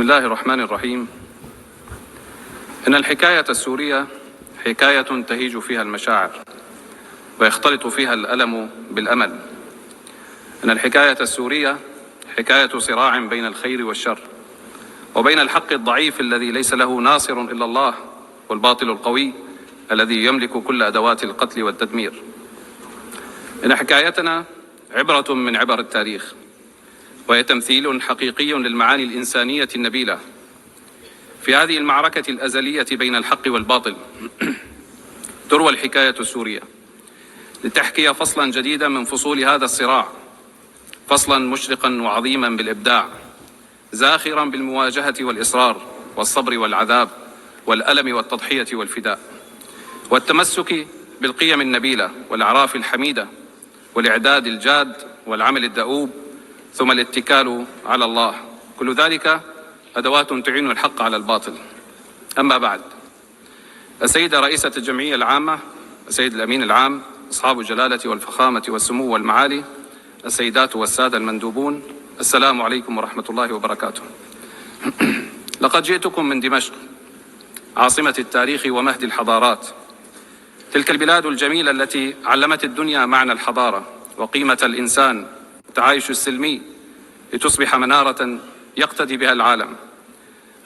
بسم الله الرحمن الرحيم. إن الحكاية السورية حكاية تهيج فيها المشاعر ويختلط فيها الألم بالأمل. إن الحكاية السورية حكاية صراع بين الخير والشر، وبين الحق الضعيف الذي ليس له ناصر إلا الله، والباطل القوي الذي يملك كل أدوات القتل والتدمير. إن حكايتنا عبرة من عبر التاريخ، وهي تمثيل حقيقي للمعاني الإنسانية النبيلة. في هذه المعركة الأزلية بين الحق والباطل تروى الحكاية السورية لتحكي فصلا جديدا من فصول هذا الصراع، فصلا مشرقا وعظيما بالإبداع، زاخرا بالمواجهة والإصرار والصبر والعذاب والألم والتضحية والفداء والتمسك بالقيم النبيلة والأعراف الحميدة والإعداد الجاد والعمل الدؤوب، ثم الاتكال على الله. كل ذلك أدوات تعين الحق على الباطل. أما بعد، السيدة رئيسة الجمعية العامة، السيد الأمين العام، أصحاب الجلالة والفخامة والسمو والمعالي، السيدات والسادة المندوبون، السلام عليكم ورحمة الله وبركاته. لقد جئتكم من دمشق، عاصمة التاريخ ومهد الحضارات، تلك البلاد الجميلة التي علمت الدنيا معنى الحضارة وقيمة الإنسان والتعايش السلمي لتصبح منارة يقتدي بها العالم.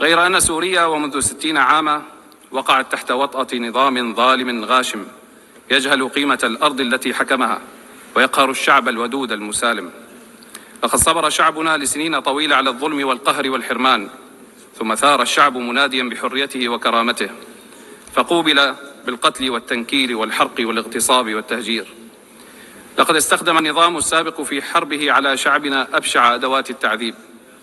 غير أن سوريا ومنذ 60 عاما وقعت تحت وطأة نظام ظالم غاشم يجهل قيمة الأرض التي حكمها ويقهر الشعب الودود المسالم. لقد صبر شعبنا لسنين طويلة على الظلم والقهر والحرمان، ثم ثار الشعب مناديا بحريته وكرامته، فقوبل بالقتل والتنكيل والحرق والاغتصاب والتهجير. لقد استخدم النظام السابق في حربه على شعبنا أبشع أدوات التعذيب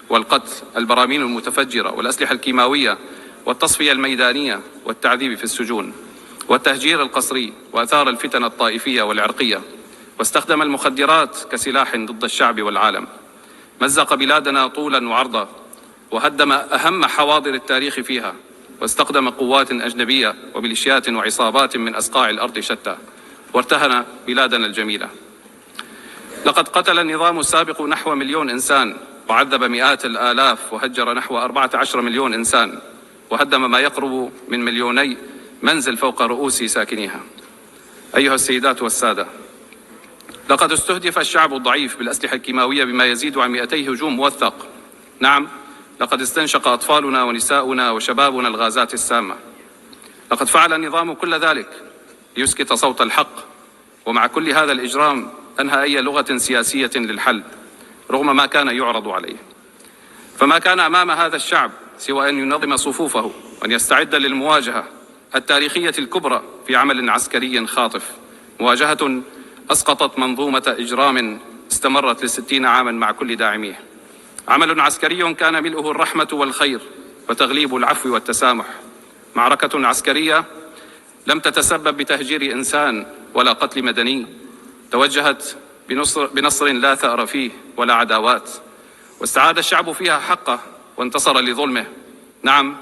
والقتل، البراميل المتفجرة والأسلحة الكيماوية والتصفية الميدانية والتعذيب في السجون والتهجير القسري، وأثار الفتن الطائفية والعرقية، واستخدم المخدرات كسلاح ضد الشعب والعالم. مزق بلادنا طولا وعرضا، وهدم أهم حواضر التاريخ فيها، واستخدم قوات أجنبية وميليشيات وعصابات من أصقاع الأرض شتى، وارتهن بلادنا الجميلة. لقد قتل النظام السابق نحو 1,000,000 إنسان، وعذب مئات الآلاف، وهجر نحو 14 مليون إنسان، وهدم ما يقرب من 2,000,000 منزل فوق رؤوس ساكنيها. أيها السيدات والسادة، لقد استهدف الشعب الضعيف بالأسلحة الكيماوية بما يزيد عن 200 هجوم موثق. نعم، لقد استنشق أطفالنا ونساؤنا وشبابنا الغازات السامة. لقد فعل النظام كل ذلك ليسكت صوت الحق، ومع كل هذا الإجرام أنهى أي لغة سياسية للحل رغم ما كان يعرض عليه. فما كان أمام هذا الشعب سوى أن ينظم صفوفه وأن يستعد للمواجهة التاريخية الكبرى في عمل عسكري خاطف، مواجهة أسقطت منظومة إجرام استمرت ل60 عاما مع كل داعميه. عمل عسكري كان ملؤه الرحمة والخير وتغليب العفو والتسامح. معركة عسكرية لم تتسبب بتهجير إنسان ولا قتل مدني، توجهت بنصر لا ثأر فيه ولا عداوات، واستعاد الشعب فيها حقه وانتصر لظلمه. نعم،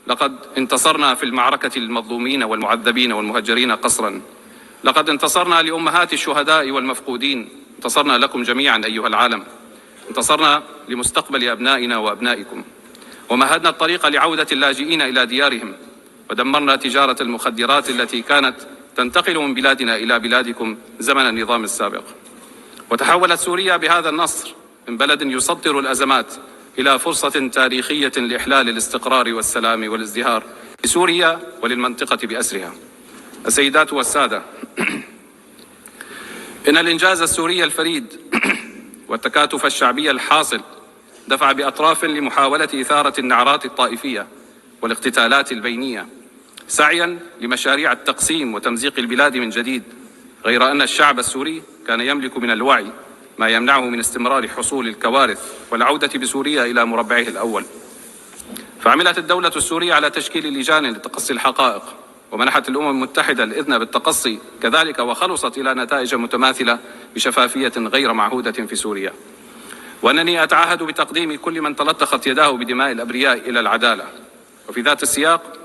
لقد انتصرنا في المعركة المظلومين والمعذبين والمهجرين قسرا. لقد انتصرنا لأمهات الشهداء والمفقودين، انتصرنا لكم جميعا أيها العالم، انتصرنا لمستقبل أبنائنا وأبنائكم، ومهدنا الطريق لعودة اللاجئين إلى ديارهم، ودمرنا تجارة المخدرات التي كانت تنتقل من بلادنا إلى بلادكم زمن النظام السابق. وتحولت سوريا بهذا النصر من بلد يصدر الأزمات إلى فرصة تاريخية لإحلال الاستقرار والسلام والازدهار لسوريا وللمنطقة بأسرها. السيدات والسادة، إن الإنجاز السوري الفريد والتكاتف الشعبي الحاصل دفع بأطراف لمحاولة إثارة النعرات الطائفية والاقتتالات البينية، سعيا لمشاريع التقسيم وتمزيق البلاد من جديد. غير أن الشعب السوري كان يملك من الوعي ما يمنعه من استمرار حصول الكوارث والعودة بسوريا إلى مربعه الأول. فعملت الدولة السورية على تشكيل لجان لتقصي الحقائق، ومنحت الأمم المتحدة الإذن بالتقصي كذلك، وخلصت إلى نتائج متماثلة بشفافية غير معهودة في سوريا. وأنني أتعهد بتقديم كل من تلطخت يداه بدماء الأبرياء إلى العدالة. وفي ذات السياق،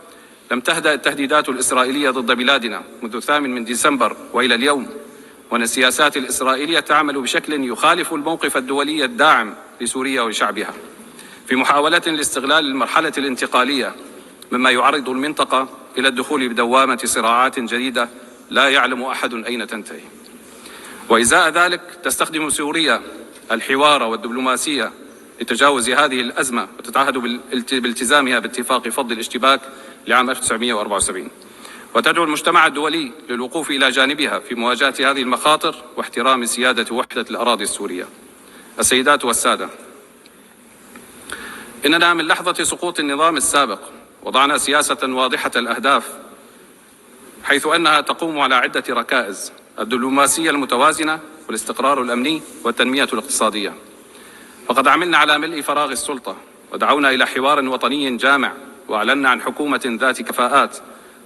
لم تهدأ التهديدات الإسرائيلية ضد بلادنا منذ 8 ديسمبر وإلى اليوم، وأن السياسات الإسرائيلية تعمل بشكل يخالف الموقف الدولي الداعم لسوريا وشعبها. في محاولة لاستغلال المرحلة الانتقالية مما يعرض المنطقة إلى الدخول بدوامة صراعات جديدة لا يعلم أحد أين تنتهي. وإزاء ذلك تستخدم سوريا الحوار والدبلوماسية لتجاوز هذه الأزمة، وتتعهد بالتزامها باتفاق فض الاشتباك لعام 1974، وتدعو المجتمع الدولي للوقوف إلى جانبها في مواجهة هذه المخاطر واحترام سيادة وحدة الأراضي السورية. السيدات والسادة، إننا من لحظة سقوط النظام السابق وضعنا سياسة واضحة الأهداف، حيث أنها تقوم على عدة ركائز: الدبلوماسية المتوازنة، والاستقرار الأمني، والتنمية الاقتصادية. فقد عملنا على ملء فراغ السلطة، ودعونا إلى حوار وطني جامع، وأعلنا عن حكومة ذات كفاءات،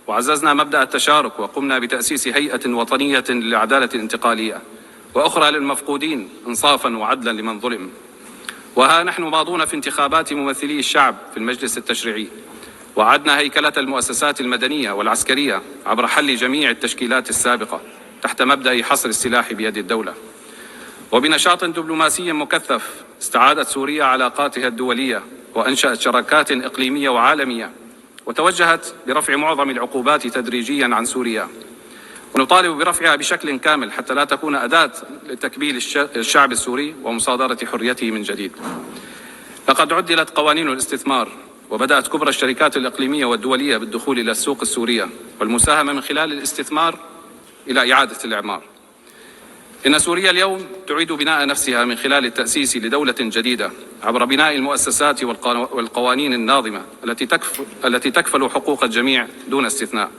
وعززنا مبدأ التشارك، وقمنا بتأسيس هيئة وطنية للعدالة الانتقالية، وأخرى للمفقودين إنصافا وعدلا لمن ظلم. وها نحن ماضون في انتخابات ممثلي الشعب في المجلس التشريعي، وعدنا هيكلة المؤسسات المدنية والعسكرية عبر حل جميع التشكيلات السابقة تحت مبدأ حصر السلاح بيد الدولة. وبنشاط دبلوماسي مكثف استعادت سوريا علاقاتها الدولية، وأنشأت شراكات إقليمية وعالمية، وتوجهت برفع معظم العقوبات تدريجيا عن سوريا، ونطالب برفعها بشكل كامل حتى لا تكون أداة لتكبيل الشعب السوري ومصادرة حريته من جديد. لقد عدلت قوانين الاستثمار، وبدأت كبرى الشركات الإقليمية والدولية بالدخول إلى السوق السورية والمساهمة من خلال الاستثمار إلى إعادة الإعمار. إن سوريا اليوم تعيد بناء نفسها من خلال التأسيس لدولة جديدة عبر بناء المؤسسات والقوانين الناظمة التي تكفل حقوق الجميع دون استثناء.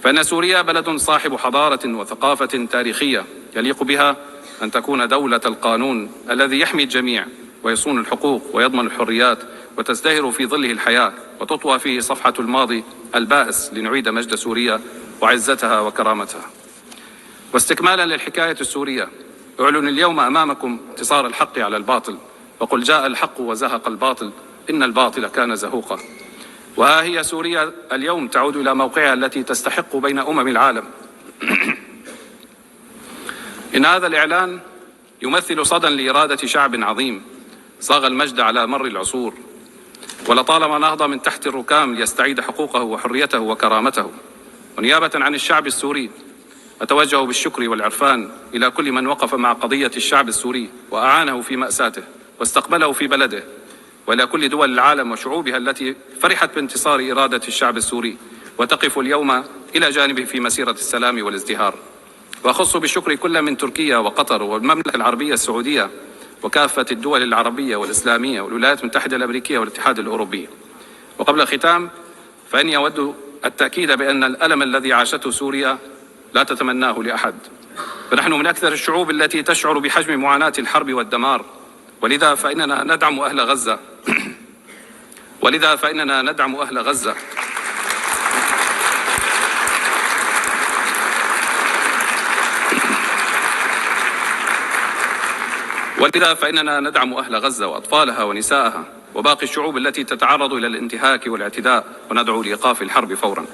فإن سوريا بلد صاحب حضارة وثقافة تاريخية يليق بها أن تكون دولة القانون الذي يحمي الجميع ويصون الحقوق ويضمن الحريات، وتزدهر في ظله الحياة، وتطوى فيه صفحة الماضي البائس لنعيد مجد سوريا وعزتها وكرامتها. واستكمالا للحكاية السورية، أعلن اليوم أمامكم انتصار الحق على الباطل، وقل جاء الحق وزهق الباطل إن الباطل كان زهوقا. وها هي سوريا اليوم تعود إلى موقعها التي تستحق بين أمم العالم. إن هذا الإعلان يمثل صدى لإرادة شعب عظيم صاغ المجد على مر العصور، ولطالما نهض من تحت الركام ليستعيد حقوقه وحريته وكرامته. ونيابة عن الشعب السوري أتوجه بالشكر والعرفان إلى كل من وقف مع قضية الشعب السوري وأعانه في مأساته واستقبله في بلده، وإلى كل دول العالم وشعوبها التي فرحت بانتصار إرادة الشعب السوري وتقف اليوم إلى جانبه في مسيرة السلام والازدهار. وأخص بالشكر كل من تركيا وقطر والمملكة العربية السعودية وكافة الدول العربية والإسلامية والولايات المتحدة الأمريكية والاتحاد الأوروبي. وقبل الختام، فإني أود التأكيد بأن الألم الذي عاشته سوريا لا تتمناه لأحد، فنحن من أكثر الشعوب التي تشعر بحجم معاناة الحرب والدمار، ولذا فإننا ندعم أهل غزة ولذا فإننا ندعم أهل غزة وأطفالها ونساءها وباقي الشعوب التي تتعرض إلى الانتهاك والاعتداء، وندعو لإيقاف الحرب فورا.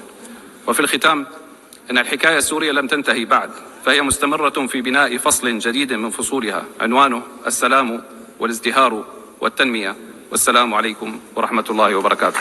وفي الختام، إن الحكاية السورية لم تنتهي بعد، فهي مستمرة في بناء فصل جديد من فصولها عنوانه السلام والازدهار والتنمية. والسلام عليكم ورحمة الله وبركاته.